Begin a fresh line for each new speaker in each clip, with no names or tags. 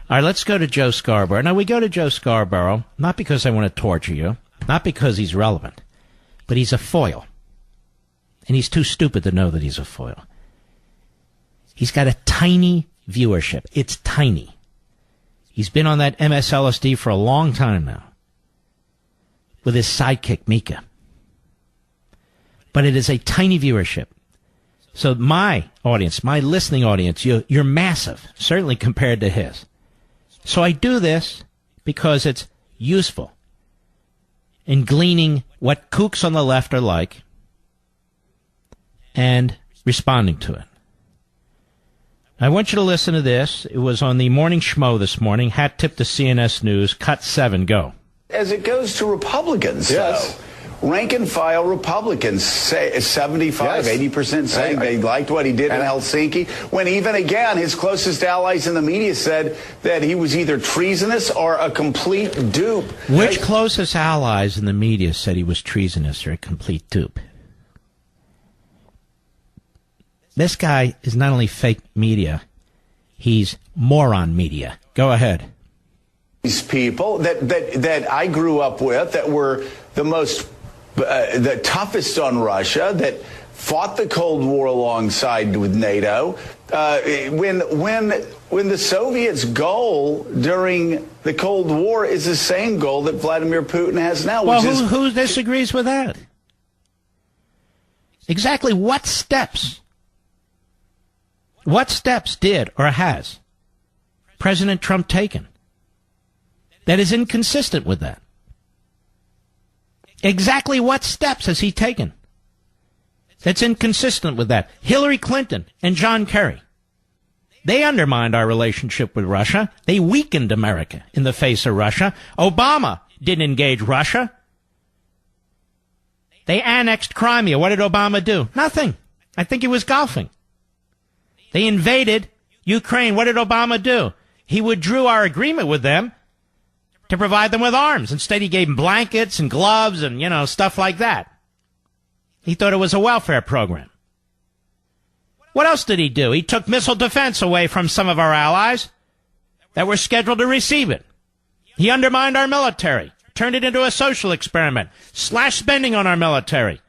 All right, let's go to Joe Scarborough. Now, we go to Joe Scarborough, not because I want to torture you, not because he's relevant, but he's a foil. And he's too stupid to know that he's a foil. He's got a tiny viewership. It's tiny. He's been on that MSLSD for a long time now with his sidekick, Mika. But it is a tiny viewership. So my audience, my listening audience, you're massive, certainly compared to his. So I do this because it's useful in gleaning what kooks on the left are like and responding to it. I want you to listen to this. It was on the Morning Schmo this morning. Hat tip to CNS News. Cut 7. Go.
As it goes to Republicans, yes. Rank and file Republicans say 75, yes. 80% saying they liked what he did in Helsinki, when even again his closest allies in the media said that he was either treasonous or a complete dupe.
Which closest allies in the media said he was treasonous or a complete dupe? This guy is not only fake media, he's moron media. Go ahead.
These people that I grew up with that were the toughest on Russia, that fought the Cold War alongside with NATO. When the Soviets' goal during the Cold War is the same goal that Vladimir Putin has now.
Well, who disagrees with that? Exactly what steps? What steps did or has President Trump taken that is inconsistent with that? Exactly what steps has he taken that's inconsistent with that? Hillary Clinton and John Kerry, they undermined our relationship with Russia. They weakened America in the face of Russia. Obama didn't engage Russia. They annexed Crimea. What did Obama do? Nothing. I think he was golfing. They invaded Ukraine. What did Obama do? He withdrew our agreement with them to provide them with arms. Instead, he gave them blankets and gloves and, stuff like that. He thought it was a welfare program. What else did he do? He took missile defense away from some of our allies that were scheduled to receive it. He undermined our military, turned it into a social experiment, slashed spending on our military.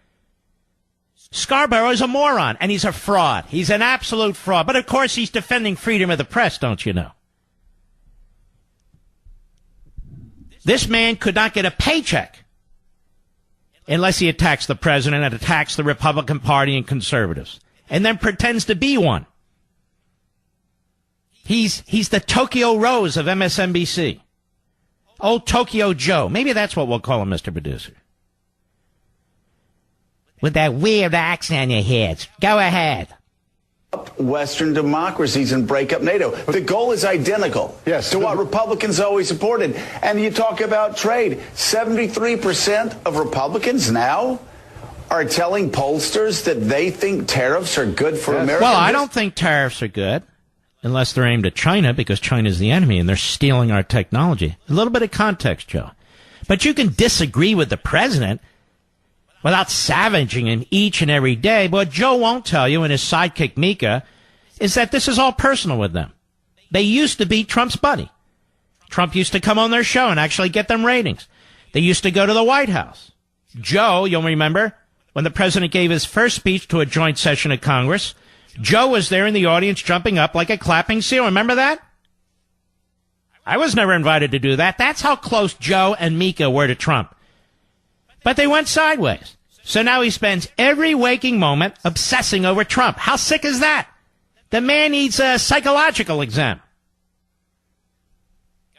Scarborough is a moron, and he's a fraud. He's an absolute fraud. But, of course, he's defending freedom of the press, don't you know? This man could not get a paycheck unless he attacks the president and attacks the Republican Party and conservatives, and then pretends to be one. He's the Tokyo Rose of MSNBC. Old Tokyo Joe. Maybe that's what we'll call him, Mr. Producer. With that weird accent on your head. Go ahead.
Western democracies and break up NATO. The goal is identical to what Republicans always supported. And you talk about trade. 73% of Republicans now are telling pollsters that they think tariffs are good for America.
Well, I don't think tariffs are good unless they're aimed at China, because China's the enemy and they're stealing our technology. A little bit of context, Joe. But you can disagree with the president without savaging him each and every day. But what Joe won't tell you, and his sidekick Mika, is that this is all personal with them. They used to be Trump's buddy. Trump used to come on their show and actually get them ratings. They used to go to the White House. Joe, you'll remember, when the president gave his first speech to a joint session of Congress, Joe was there in the audience jumping up like a clapping seal. Remember that? I was never invited to do that. That's how close Joe and Mika were to Trump. But they went sideways. So now he spends every waking moment obsessing over Trump. How sick is that? The man needs a psychological exam.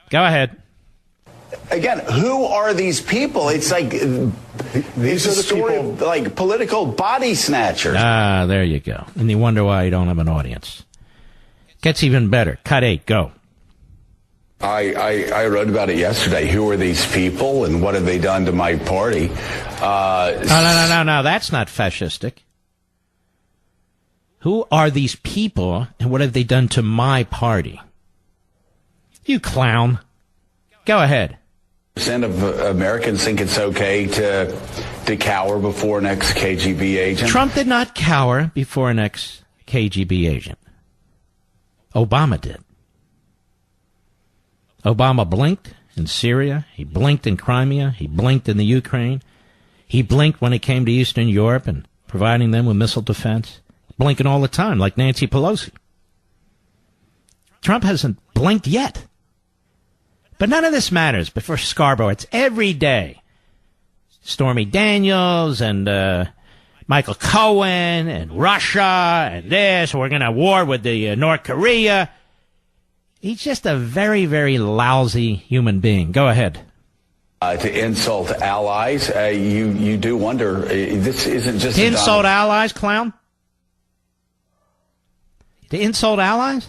Go ahead.
Again, who are these people? It's like these are the story of like political body snatchers.
Ah, there you go. And you wonder why you don't have an audience. Gets even better. Cut 8. Go.
I wrote about it yesterday. Who are these people and what have they done to my party?
No. That's not fascistic. Who are these people and what have they done to my party? You clown. Go ahead.
Percent of Americans think it's okay to cower before an ex-KGB agent.
Trump did not cower before an ex-KGB agent. Obama did. Obama blinked in Syria. He blinked in Crimea. He blinked in the Ukraine. He blinked when it came to Eastern Europe and providing them with missile defense. Blinking all the time, like Nancy Pelosi. Trump hasn't blinked yet. But none of this matters. But for Scarborough, it's every day. Stormy Daniels and Michael Cohen and Russia and this. We're going to war with the North Korea. He's just a very, very lousy human being. Go ahead.
To insult allies, you do wonder, this isn't just...
To insult allies, clown? To insult allies?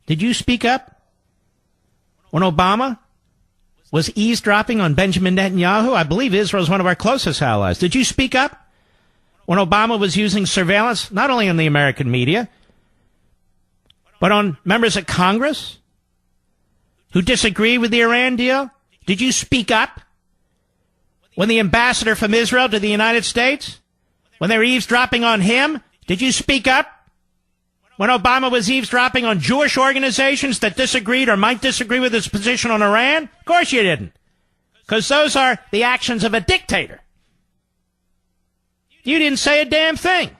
Did you speak up when Obama was eavesdropping on Benjamin Netanyahu? I believe Israel's one of our closest allies. Did you speak up when Obama was using surveillance, not only on the American media, but on members of Congress who disagree with the Iran deal? Did you speak up when the ambassador from Israel to the United States, when they were eavesdropping on him? Did you speak up when Obama was eavesdropping on Jewish organizations that disagreed or might disagree with his position on Iran? Of course you didn't. Because those are the actions of a dictator. You didn't say a damn thing.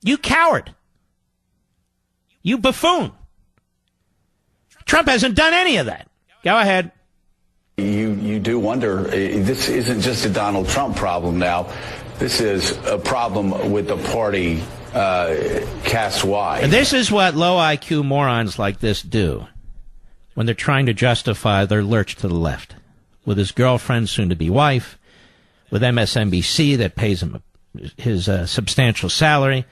You coward. You buffoon. Trump hasn't done any of that. Go ahead.
You do wonder, this isn't just a Donald Trump problem now. This is a problem with the party cast wide.
And this is what low IQ morons like this do when they're trying to justify their lurch to the left. With his girlfriend, soon-to-be wife, with MSNBC that pays him his substantial salary,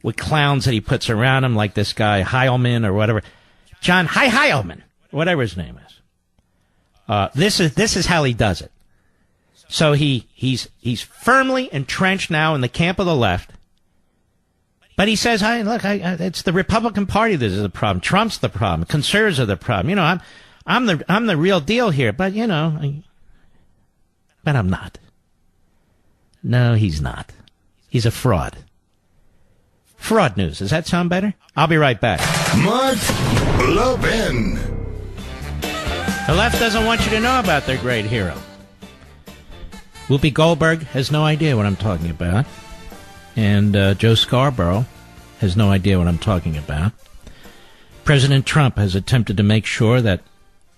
with clowns that he puts around him like this guy Heilman or whatever. John Heilman, whatever his name is. This is how he does it. So he's firmly entrenched now in the camp of the left. But he says, "Hey, look, it's the Republican Party that is the problem. Trump's the problem. Conservatives are the problem. You know, I'm the real deal here. But you know, but I'm not. No, he's not. He's a fraud. Fraud news. Does that sound better? I'll be right back.
Mark Levin.
The left doesn't want you to know about their great hero. Whoopi Goldberg has no idea what I'm talking about. And Joe Scarborough has no idea what I'm talking about. President Trump has attempted to make sure that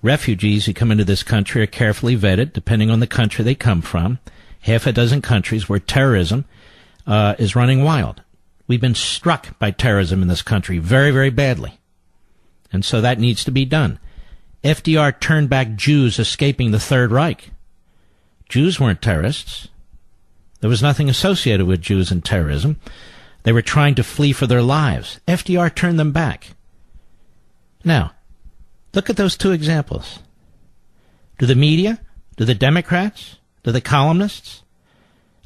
refugees who come into this country are carefully vetted, depending on the country they come from. Half a dozen countries where terrorism is running wild. We've been struck by terrorism in this country very, very badly. And so that needs to be done. FDR turned back Jews escaping the Third Reich. Jews weren't terrorists. There was nothing associated with Jews and terrorism. They were trying to flee for their lives. FDR turned them back. Now, look at those two examples. Do the media, do the Democrats, do the columnists,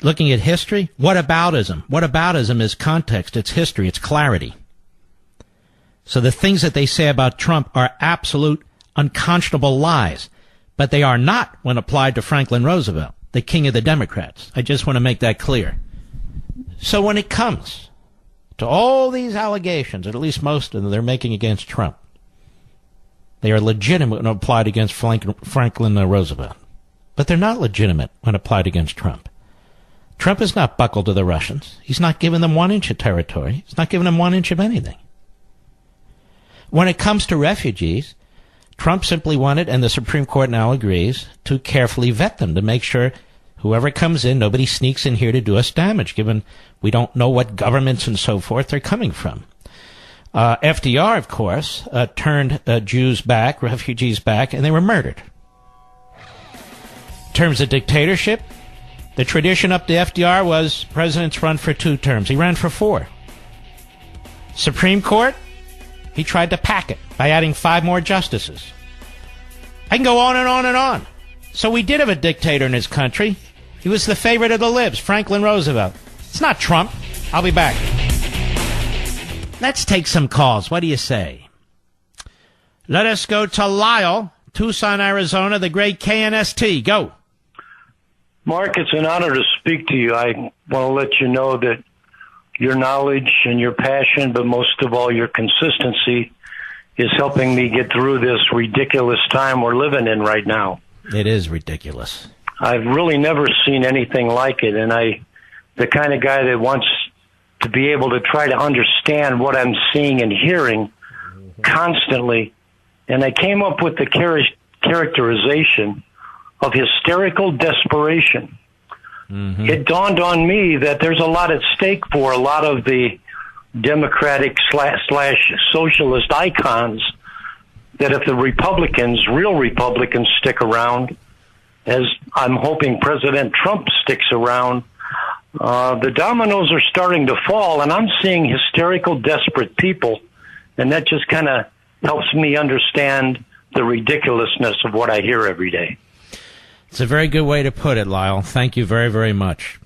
looking at history, whataboutism? Whataboutism is context, it's history, it's clarity. So the things that they say about Trump are absolute, unconscionable lies. But they are not when applied to Franklin Roosevelt, the king of the Democrats. I just want to make that clear. So when it comes to all these allegations, or at least most of them they're making against Trump, they are legitimate when applied against Franklin Roosevelt. But they're not legitimate when applied against Trump. Trump has not buckled to the Russians. He's not given them 1 inch of territory. He's not given them 1 inch of anything. When it comes to refugees, Trump simply wanted, and the Supreme Court now agrees, to carefully vet them to make sure whoever comes in, nobody sneaks in here to do us damage, given we don't know what governments and so forth they're coming from. FDR, of course, turned Jews back, refugees back, and they were murdered. In terms of dictatorship, the tradition up to FDR was presidents run for 2 terms. He ran for 4. Supreme Court, he tried to pack it by adding 5 more justices. I can go on and on and on. So we did have a dictator in this country. He was the favorite of the libs, Franklin Roosevelt. It's not Trump. I'll be back. Let's take some calls. What do you say? Let us go to Lyle, Tucson, Arizona, the great KNST. Go.
Mark, it's an honor to speak to you. I want to let you know that your knowledge and your passion, but most of all your consistency, is helping me get through this ridiculous time we're living in right now.
It is ridiculous.
I've really never seen anything like it, and the kind of guy that wants to be able to try to understand what I'm seeing and hearing constantly, and I came up with the characterization of hysterical desperation. Mm-hmm. It dawned on me that there's a lot at stake for a lot of the Democratic slash socialist icons, that if the Republicans, real Republicans, stick around, as I'm hoping President Trump sticks around, the dominoes are starting to fall, and I'm seeing hysterical, desperate people, and that just kind of helps me understand the ridiculousness of what I hear every day.
It's a very good way to put it, Lyle. Thank you very, very much.